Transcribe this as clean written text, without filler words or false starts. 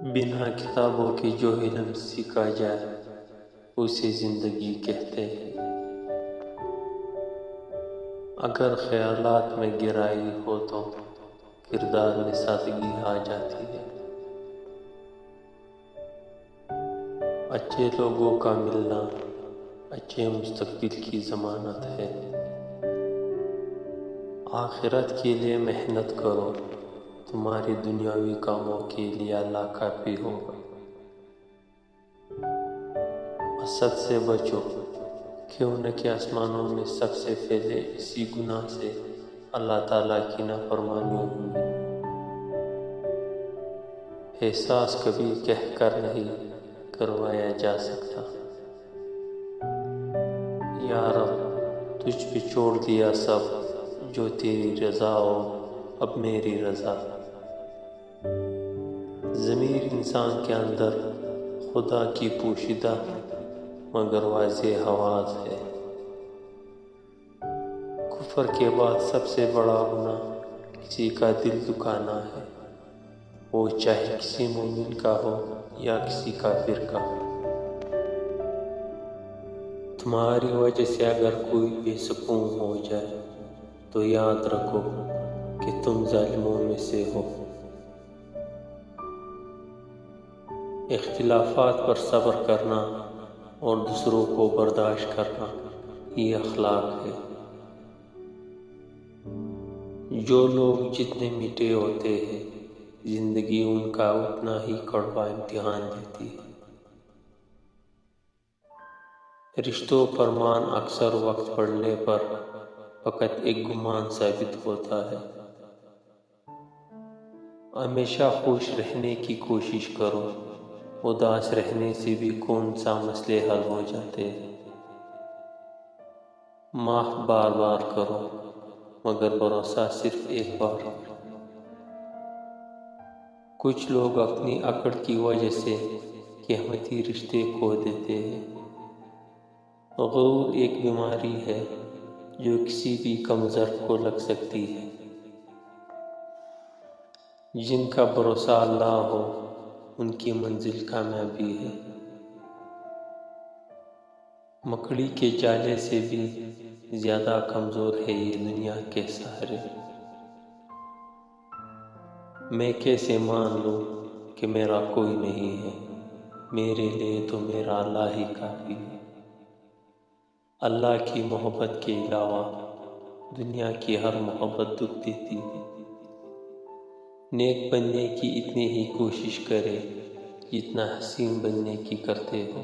بنا کتابوں کے جو علم سیکھا جائے اسے زندگی کہتے ہیں۔ اگر خیالات میں گہرائی ہو تو کردار میں سادگی آ جاتی ہے۔ اچھے لوگوں کا ملنا اچھے مستقبل کی ضمانت ہے۔ آخرت کے لیے محنت کرو، تمہارے دنیاوی کاموں کے لیے اللہ کافی ہوگا۔ حسد سے بچو، کیوں نہ کہ آسمانوں میں سب سے پہلے اسی گناہ سے اللہ تعالیٰ کی نافرمانی ہوئی۔ احساس کبھی کہہ کر نہیں کروایا جا سکتا۔ یا رب، تجھ پہ چھوڑ دیا سب، جو تیری رضا ہو اب میری رضا۔ ضمیر انسان کے اندر خدا کی پوشیدہ مگر واضح آواز ہے۔ کفر کے بعد سب سے بڑا گناہ کسی کا دل دکھانا ہے، وہ چاہے کسی مومن کا ہو یا کسی کافر کا۔ تمہاری وجہ سے اگر کوئی بے سکون ہو جائے تو یاد رکھو کہ تم ظالموں میں سے ہو۔ اختلافات پر صبر کرنا اور دوسروں کو برداشت کرنا یہ اخلاق ہے۔ جو لوگ جتنے میٹھے ہوتے ہیں زندگی ان کا اتنا ہی کڑوا امتحان دیتی ہے۔ رشتوں پر مان اکثر وقت پڑنے پر فقط ایک گمان ثابت ہوتا ہے۔ ہمیشہ خوش رہنے کی کوشش کرو، اداس رہنے سے بھی کون سا مسئلے حل ہو جاتے ہیں۔ معاف بار بار کرو مگر بھروسہ صرف ایک بار۔ کچھ لوگ اپنی اکڑ کی وجہ سے قیمتی رشتے کھو دیتے ہیں۔ غرور ایک بیماری ہے جو کسی بھی کم ظرف کو لگ سکتی ہے۔ جن کا بھروسہ اللہ ہو ان کی منزل کامیابی ہے۔ مکڑی کے جالے سے بھی زیادہ کمزور ہے یہ دنیا کے سہارے۔ میں کیسے مان لوں کہ میرا کوئی نہیں ہے، میرے لیے تو میرا اللہ ہی کافی ہے۔ اللہ کی محبت کے علاوہ دنیا کی ہر محبت دکھ دیتی ہے۔ نیک بننے کی اتنی ہی کوشش کرے جتنا حسین بننے کی کرتے ہو۔